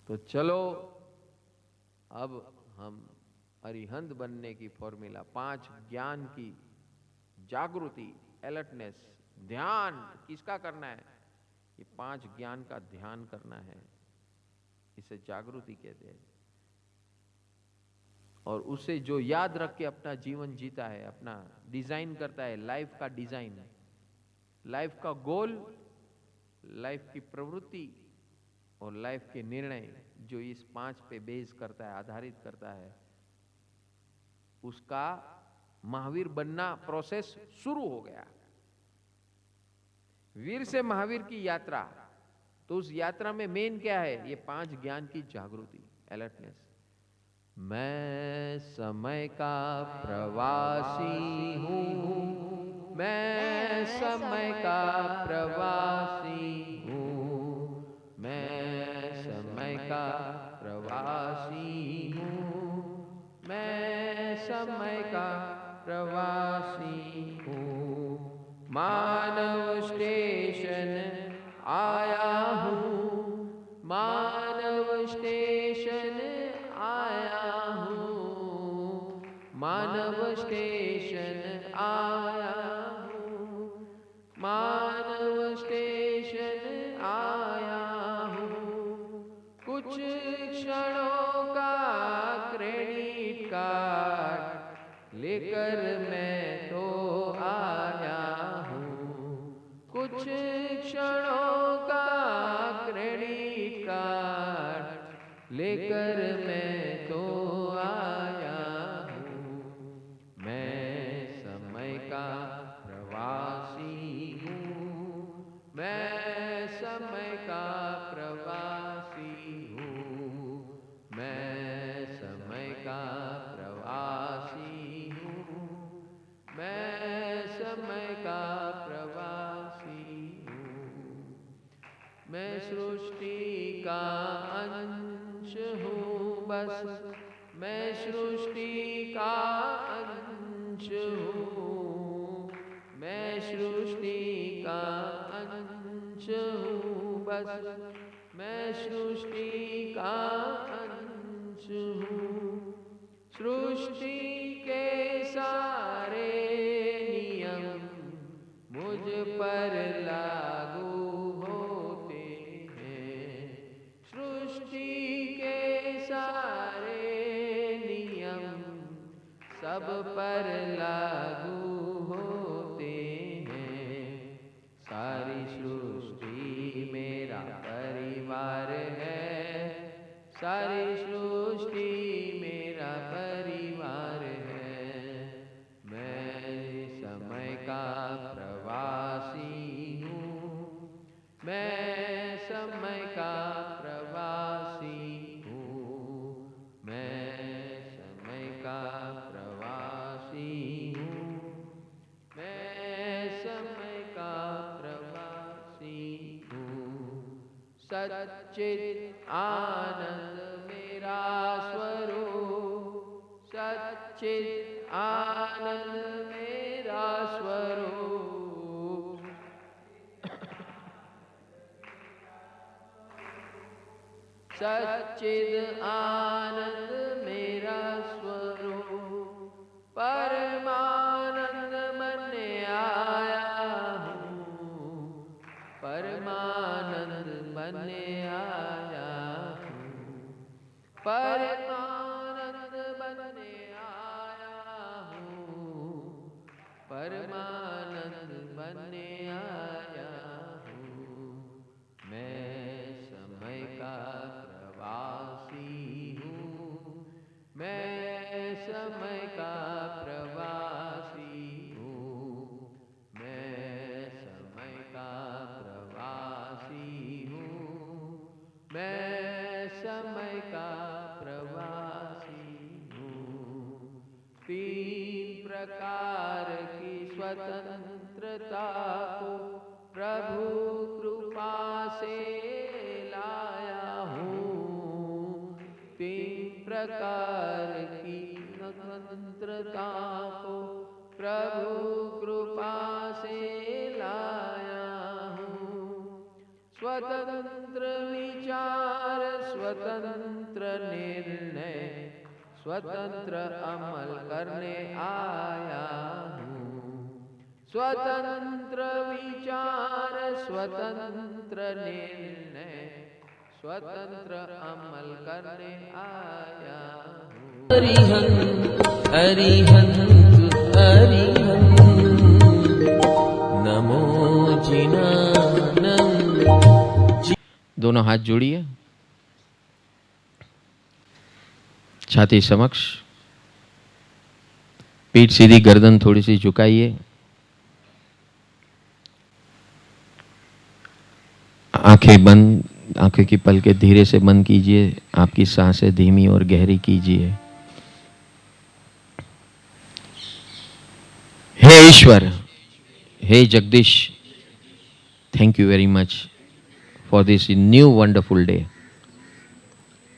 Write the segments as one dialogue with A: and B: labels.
A: तो चलो अब हम अरिहंत बनने की फॉर्मूला, 5 ज्ञान की जागृति, अलर्टनेस, ध्यान किसका करना है? ये 5 ज्ञान का ध्यान करना है, इसे जागृति कहते हैं। और उसे जो याद रख के अपना जीवन जीता है, अपना डिजाइन करता है, लाइफ का डिजाइन, लाइफ का गोल, लाइफ की प्रवृत्ति और लाइफ के निर्णय जो इस 5 पे बेस करता है, आधारित करता है, उसका महावीर बनना प्रोसेस शुरू हो गया। वीर से महावीर की यात्रा, तो उस यात्रा में मेन क्या है? ये 5 ज्ञान की जागृति, अलर्टनेस। मैं समय का प्रवासी हूँ, मैं समय का प्रवासी हूँ, मैं समय का प्रवासी हूँ, मैं समय का प्रवासी हूँ। मानव स्टेशन आया हूँ, मानव स्टेशन आया हूँ, मानव स्टेशन आया हूँ, मानव स्टेशन आया हूँ। कुछ क्षणों का क्रेडिट कार्ड लेकर मैं तो आया हूँ, कुछ क्षणों का क्रेडिट कार्ड लेकर मैं तो आया हूँ। मैं समय का प्रवासी हूँ, मैं समय का प्रवासी हूँ, मैं समय का प्रवासी हूँ, मैं समय का प्रवासी हूँ। मैं सृष्टि का अंश हूँ बस, मैं सृष्टि का अंश हूँ, मैं सृष्टि का अंश हूँ बस, मैं सृष्टि का अंश हूँ। सृष्टि के सारे नियम मुझ पर लागू होते हैं, सृष्टि के सारे नियम सब पर लागू होते हैं। सारी सृष्टि मेरा परिवार है, सारी सृष्टि मेरा परिवार है। मैं समय का प्रवासी हूँ, मैं समय का प्रवासी हूँ, मैं समय का प्रवासी हूँ, मैं समय का प्रवासी हूँ। सच्चित आनंद मेरा स्वरूप, सच्चित आनंद मेरा स्वरूप, सच्चिद आनंद मेरा स्वरूप, परमानंद बनने आया हूँ, परमानंद बनने आया हूँ, परमानंद बनने आया हूँ, परमानंद बनने आया हूँ। मैं समय का प्रवासी हूँ, मैं समय का प्रवासी हूँ, मैं समय का प्रवासी हूँ, मैं समय का प्रवासी हूँ। 3 प्रकार की स्वतंत्रता को प्रभु कृपा से लाया हूँ, 3 प्रकार की स्वतंत्रता को प्रभु कृपा से लाया हूँ। स्वतंत्र विचार, स्वतंत्र निर्णय स्वतंत्र अमल करने आया हूँ। स्वतंत्र विचार स्वतंत्र निर्णय स्वतंत्र अमल करने आया हूँ।
B: अरिहंत अरिहंत अरिहंत नमो जिनानंद।
A: दोनों हाथ जोड़िए, छाती समक्ष, पीठ सीधी, गर्दन थोड़ी सी झुकाइए। आंखें बंद, आंखें की पलकें धीरे से बंद कीजिए। आपकी सांसें धीमी और गहरी कीजिए। हे ईश्वर, हे Jagdish, thank you very much for this new wonderful day.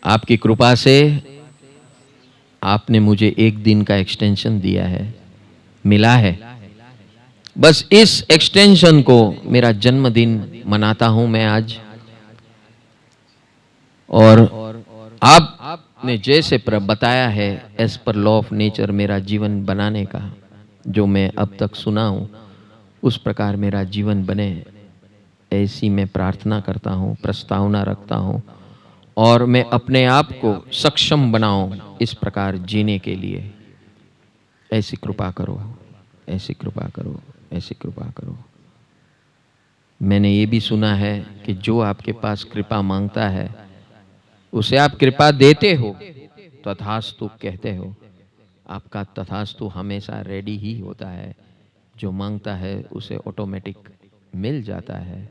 A: आपकी कृपा से आपने मुझे एक दिन का एक्सटेंशन दिया है, मिला है। बस इस एक्सटेंशन को मेरा जन्मदिन मनाता हूं मैं आज। और आपने जैसे बताया है as per law of nature मेरा जीवन बनाने का, जो मैं अब तक सुना हूं उस प्रकार मेरा जीवन बने, ऐसी मैं प्रार्थना करता हूं, प्रस्तावना रखता हूं। और मैं अपने आप को सक्षम बनाऊं इस प्रकार जीने के लिए। ऐसी कृपा करो, ऐसी कृपा करो, ऐसी कृपा करो। मैंने ये भी सुना है कि जो आपके पास कृपा मांगता है उसे आप कृपा देते हो, तथास्तु कहते हो। आपका तथास्तु हमेशा रेडी ही होता है। जो मांगता है उसे ऑटोमेटिक मिल जाता है।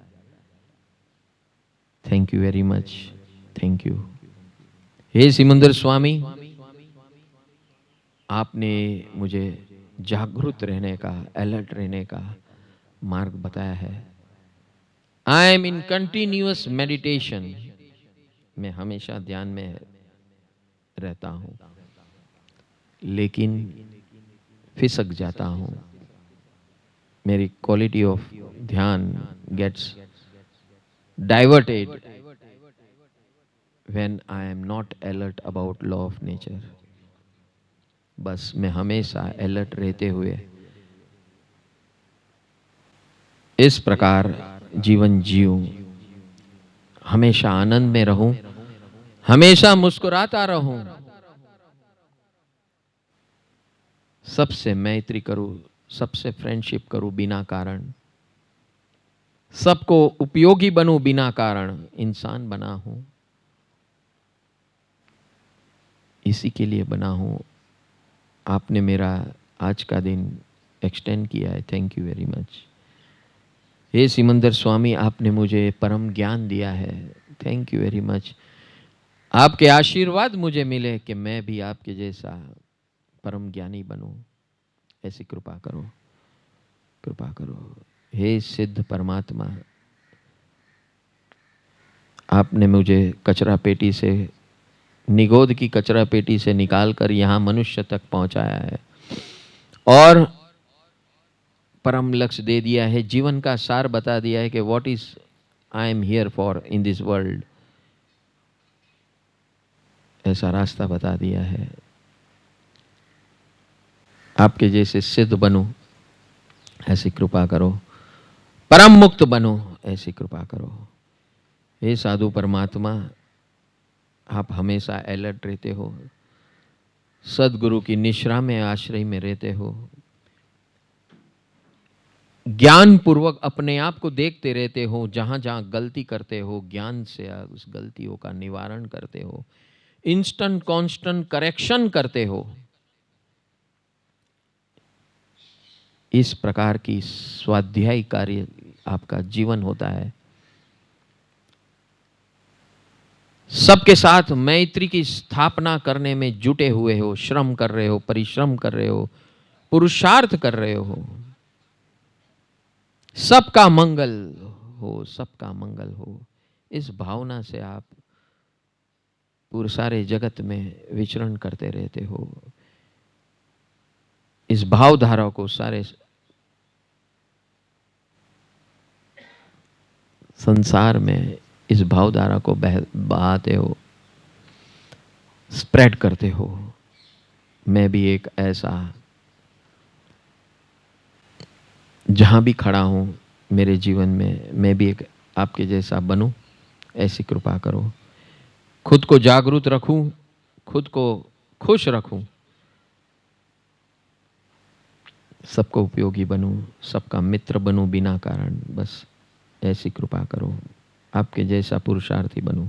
A: Thank you very much, thank you. हे सिमंदर स्वामी, आपने मुझे जागरूक रहने का, अलर्ट रहने का मार्ग बताया है। I am in continuous meditation. मैं हमेशा ध्यान में रहता हूं, लेकिन फिसक जाता हूं। मेरी क्वालिटी ऑफ ध्यान gets diverted when I am not alert about law of nature। बस मैं हमेशा अलर्ट रहते हुए इस प्रकार जीवन जीऊं, हमेशा आनंद में रहूं, हमेशा मुस्कुराता रहूं, सबसे मैत्री करूं, सबसे फ्रेंडशिप करूं बिना कारण, सबको उपयोगी बनूं बिना कारण, इंसान बना हूं, इसी के लिए बना हूं। आपने मेरा आज का दिन एक्सटेंड किया है, थैंक यू वेरी मच। हे सिमंदर स्वामी, आपने मुझे परम ज्ञान दिया है, थैंक यू वेरी मच। आपके आशीर्वाद मुझे मिले कि मैं भी आपके जैसा परम ज्ञानी बनूं। ऐसी कृपा करो, कृपा करो। हे सिद्ध परमात्मा, आपने मुझे कचरा पेटी से, निगोद की कचरा पेटी से निकालकर यहाँ मनुष्य तक पहुंचाया है और परम लक्ष्य दे दिया है, जीवन का सार बता दिया है कि what is I am here for in this world. ऐसा रास्ता बता दिया है। आपके जैसे सिद्ध बनूं, ऐसी कृपा करो। परम मुक्त बनूं, ऐसी कृपा करो। हे साधु परमात्मा, आप हमेशा अलर्ट रहते हो, सदगुरु की निश्रा में, आश्रय में रहते हो, ज्ञान पूर्वक अपने आप को देखते रहते हो। जहां जहां गलती करते हो, ज्ञान से उस गलतियों का निवारण करते हो, इंस्टेंट कांस्टेंट करेक्शन करते हो। इस प्रकार की स्वाध्याय कार्य आपका जीवन होता है। सबके साथ मैत्री की स्थापना करने में जुटे हुए हो, श्रम कर रहे हो, परिश्रम कर रहे हो, पुरुषार्थ कर रहे हो। सबका मंगल हो, सबका मंगल हो, इस भावना से आप पूरे सारे जगत में विचरण करते रहते हो। इस भावधारा को सारे संसार में, इस भावधारा को बहाते हो। स्प्रेड करते हो। मैं भी एक ऐसा, जहां भी खड़ा हूं मेरे जीवन में, मैं भी एक आपके जैसा बनूं, ऐसी कृपा करो। खुद को जागरूक रखूं, खुद को खुश रखूं, सबको उपयोगी बनूं, सबका मित्र बनूं बिना कारण, बस ऐसी कृपा करो। आपके जैसा पुरुषार्थी बनूं।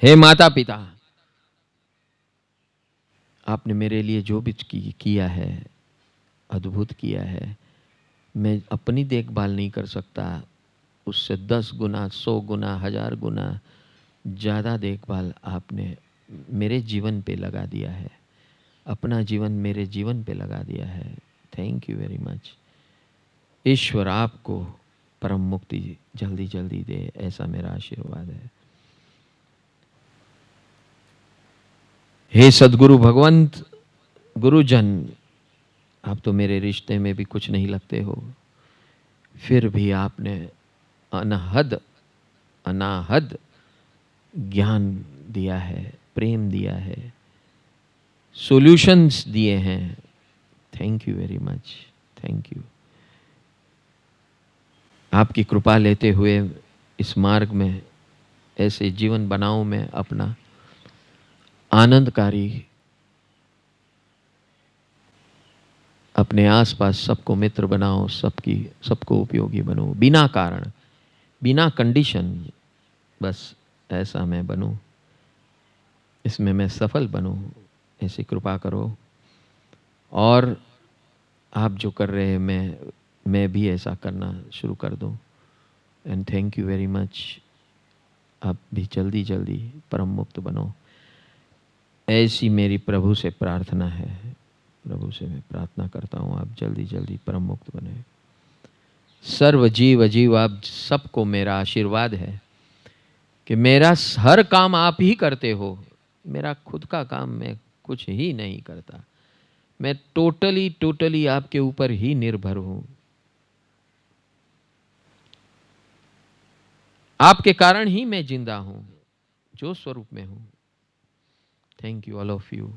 A: हे माता पिता, आपने मेरे लिए जो भी किया है, अद्भुत किया है। मैं अपनी देखभाल नहीं कर सकता, उससे 10 गुना, 100 गुना, 1000 गुना ज़्यादा देखभाल आपने मेरे जीवन पे लगा दिया है। अपना जीवन मेरे जीवन पे लगा दिया है। Thank you very much. ईश्वर आपको परम मुक्ति जल्दी जल्दी दे, ऐसा मेरा आशीर्वाद है। हे सदगुरु भगवंत, गुरुजन, आप तो मेरे रिश्ते में भी कुछ नहीं लगते हो, फिर भी आपने अनहद अनाहद ज्ञान दिया है, प्रेम दिया है, सॉल्यूशंस दिए हैं। Thank you very much, thank you. आपकी कृपा लेते हुए इस मार्ग में ऐसे जीवन बनाऊं मैं अपना आनंदकारी, अपने आसपास सबको मित्र बनाओ, सबको उपयोगी बनो, बिना कारण, बिना कंडीशन, बस ऐसा मैं बनूं, इसमें मैं सफल बनूं, ऐसी कृपा करो। और आप जो कर रहे हैं मैं भी ऐसा करना शुरू कर दूं। And thank you very much. आप भी जल्दी जल्दी परम मुक्त बनो, ऐसी मेरी प्रभु से प्रार्थना है। प्रभु से मैं प्रार्थना करता हूँ, आप जल्दी जल्दी परम मुक्त बने। सर्व जीव अजीव आप सबको मेरा आशीर्वाद है कि मेरा हर काम आप ही करते हो। मेरा खुद का काम मैं कुछ ही नहीं करता, मैं टोटली आपके ऊपर ही निर्भर हूं। आपके कारण ही मैं जिंदा हूं, जो स्वरूप में हूं। Thank you all of you.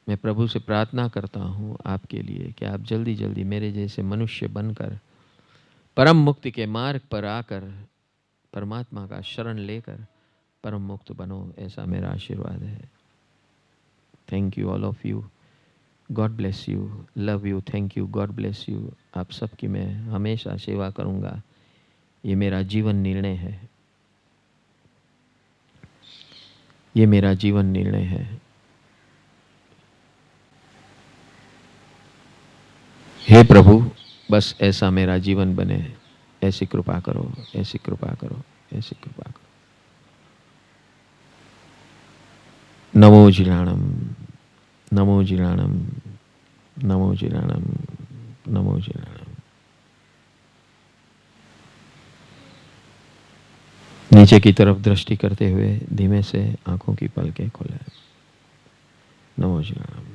A: मैं प्रभु से प्रार्थना करता हूं आपके लिए कि आप जल्दी जल्दी मेरे जैसे मनुष्य बनकर परम मुक्ति के मार्ग पर आकर परमात्मा का शरण लेकर परम मुक्त बनो, ऐसा मेरा आशीर्वाद है। Thank you all of you. God bless you, love you, thank you, god bless you. आप सबकी मैं हमेशा सेवा करूंगा, ये मेरा जीवन निर्णय है, ये मेरा जीवन निर्णय है। हे प्रभु, बस ऐसा मेरा जीवन बने, ऐसी कृपा करो, ऐसी कृपा करो, ऐसी कृपा करो। नमो जिराणम, नमो जिराणम, नमो जिराणम, नमो जिराणम। नीचे की तरफ दृष्टि करते हुए धीमे से आंखों की पलकें खोले। नमो जिराणम।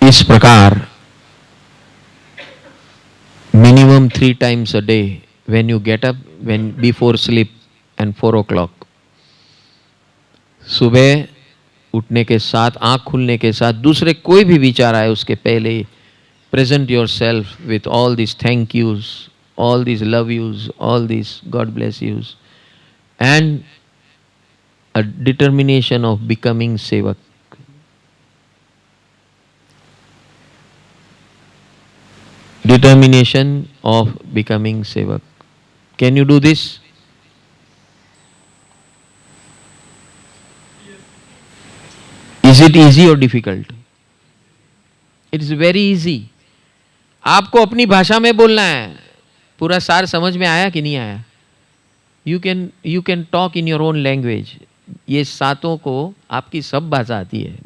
A: इस प्रकार minimum 3 times a day, when you get up, when before sleep and 4 o'clock, सुबह उठने के साथ, आंख खुलने के साथ, दूसरे कोई भी विचार आए उसके पहले present yourself with all these thank yous, all these love yous, all these God bless yous, and a determination of becoming sevak. Determination of becoming sevak. Can you do this? Is it easy or difficult? It is very easy. आपको अपनी भाषा में बोलना है। पूरा सार समझ में आया कि नहीं आया? You can talk in your own language. ये सातों को आपकी सब भाषा आती है।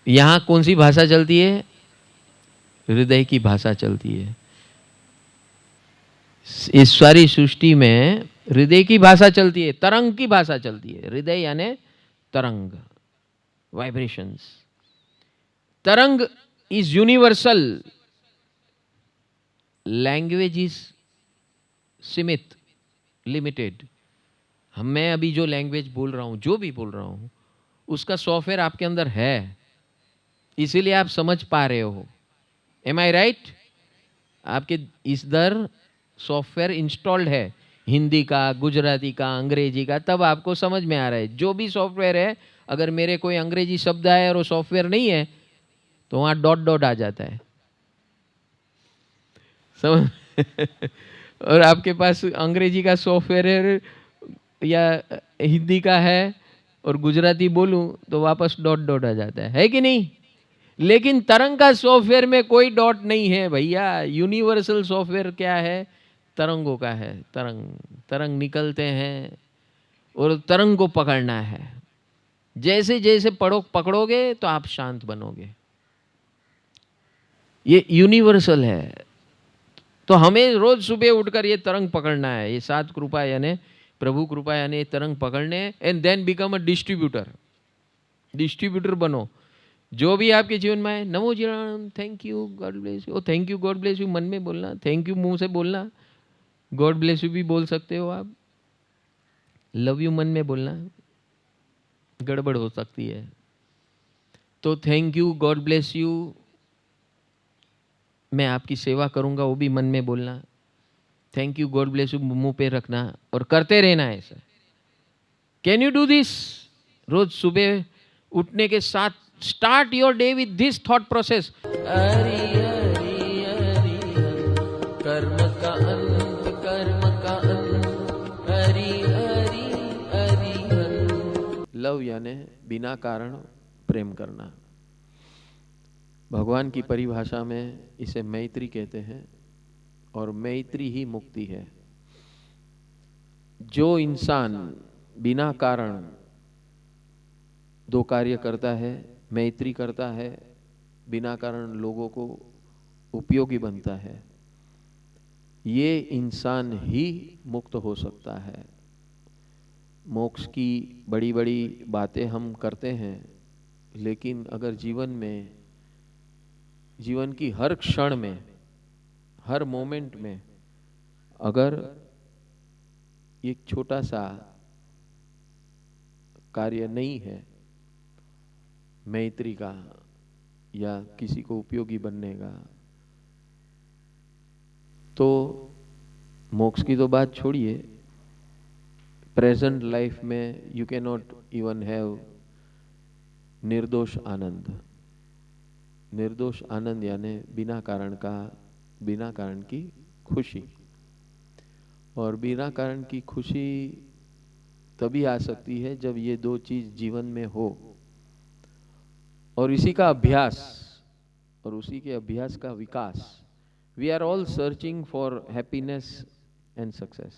A: यहां कौन सी भाषा चलती है? हृदय की भाषा चलती है। इस सारी सृष्टि में हृदय की भाषा चलती है, तरंग की भाषा चलती है। हृदय यानी तरंग, वाइब्रेशंस। तरंग इज यूनिवर्सल। लैंग्वेज इज सीमित, लिमिटेड। मैं अभी जो लैंग्वेज बोल रहा हूँ, जो भी बोल रहा हूँ, उसका सॉफ्टवेयर आपके अंदर है, इसीलिए आप समझ पा रहे हो। एम आई राइट? आपके इधर सॉफ्टवेयर इंस्टॉल्ड है, हिंदी का, गुजराती का, अंग्रेजी का, तब आपको समझ में आ रहा है। जो भी सॉफ्टवेयर है, अगर मेरे कोई अंग्रेजी शब्द आए और वो सॉफ्टवेयर नहीं है, तो वहाँ डॉट डॉट आ जाता है, समझ? और आपके पास अंग्रेजी का सॉफ्टवेयर है या हिंदी का है और गुजराती बोलूं तो वापस डॉट डॉट आ जाता है कि नहीं? लेकिन तरंग का सॉफ्टवेयर में कोई डॉट नहीं है भैया। यूनिवर्सल सॉफ्टवेयर क्या है? तरंगों का है। तरंग, तरंग निकलते हैं और तरंग को पकड़ना है। जैसे जैसे पकड़ोगे तो आप शांत बनोगे। ये यूनिवर्सल है। तो हमें रोज सुबह उठकर ये तरंग पकड़ना है, ये 7 कृपा यानी प्रभु कृपा यानी ये तरंग पकड़ने, and then become a distributor. Distributor बनो। जो भी आपके जीवन में है, नमो जी Ram, thank you, god bless you. Thank you god bless you मन में बोलना, थैंक यू मुंह से बोलना, गॉड ब्लेस यू भी बोल सकते हो आप। लव यू मन में बोलना, गड़बड़ हो सकती है। तो thank you, god bless you, मैं आपकी सेवा करूंगा, वो भी मन में बोलना। Thank you god bless you मुंह पे रखना और करते रहना है ऐसा। Can you do this? रोज सुबह उठने के साथ start your day with this thought process.
B: Hari Hari Hari कर्म का अंत, कर्म का अंत, हरि हरि हरि हरि।
A: लव यानी बिना कारण प्रेम करना। भगवान की परिभाषा में इसे मैत्री कहते हैं और मैत्री ही मुक्ति है। जो इंसान बिना कारण दो कार्य करता है, मैत्री करता है, बिना कारण लोगों को उपयोगी बनता है, ये इंसान ही मुक्त हो सकता है। मोक्ष की बड़ी बड़ी बातें हम करते हैं, लेकिन अगर जीवन की हर क्षण में, हर मोमेंट में अगर एक छोटा सा कार्य नहीं है मैत्री का या किसी को उपयोगी बनने का, तो मोक्ष की तो बात छोड़िए, प्रेजेंट लाइफ में you can not even have निर्दोष आनंद। निर्दोष आनंद यानी बिना कारण की खुशी। और बिना कारण की खुशी तभी आ सकती है जब ये दो चीज जीवन में हो, और इसी का अभ्यास और उसी के अभ्यास का विकास। We are all searching for happiness and success.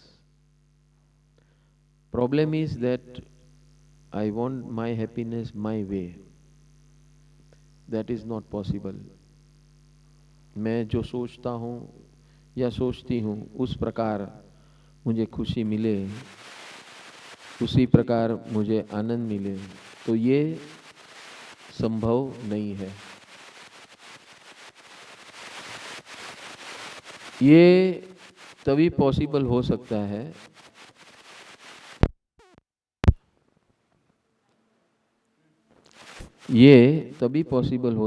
A: Problem is that I want my happiness my way. That is not possible. मैं जो सोचता हूँ या सोचती हूँ उस प्रकार मुझे खुशी मिले, उसी प्रकार मुझे आनंद मिले, तो ये संभव नहीं है। ये तभी पॉसिबल हो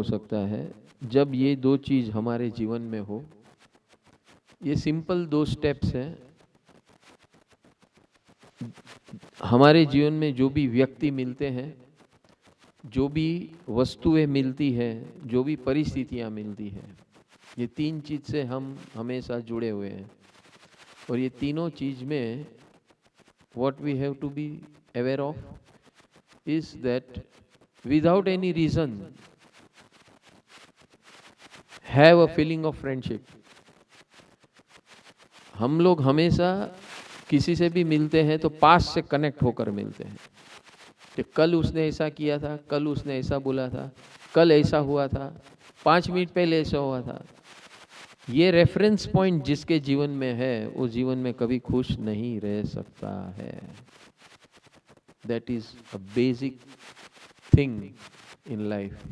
A: सकता है जब ये दो चीज हमारे जीवन में हो। ये सिंपल 2 स्टेप्स हैं। हमारे जीवन में जो भी व्यक्ति मिलते हैं, जो भी वस्तुएं मिलती हैं, जो भी परिस्थितियां मिलती हैं, ये 3 चीज से हम हमेशा जुड़े हुए हैं। और ये तीनों चीज में what we have to be aware of is that without any reason have a feeling of friendship. हम लोग हमेशा किसी से भी मिलते हैं तो पास से कनेक्ट होकर मिलते हैं कि कल उसने ऐसा किया था, कल उसने ऐसा बोला था, कल ऐसा हुआ था, 5 मिनट पहले ऐसा हुआ था। ये रेफरेंस पॉइंट जिसके जीवन में है, वो जीवन में कभी खुश नहीं रह सकता है। That is a basic thing in life.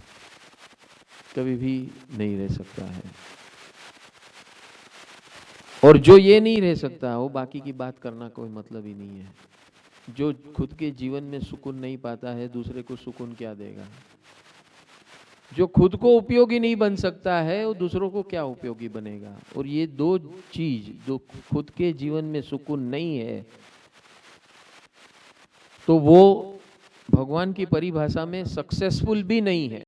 A: कभी भी नहीं रह सकता है। और जो ये नहीं रह सकता वो बाकी की बात करना कोई मतलब ही नहीं है। जो खुद के जीवन में सुकून नहीं पाता है दूसरे को सुकून क्या देगा। जो खुद को उपयोगी नहीं बन सकता है वो दूसरों को क्या उपयोगी बनेगा। और ये दो चीज, जो खुद के जीवन में सुकून नहीं है तो वो भगवान की परिभाषा में सक्सेसफुल भी नहीं है।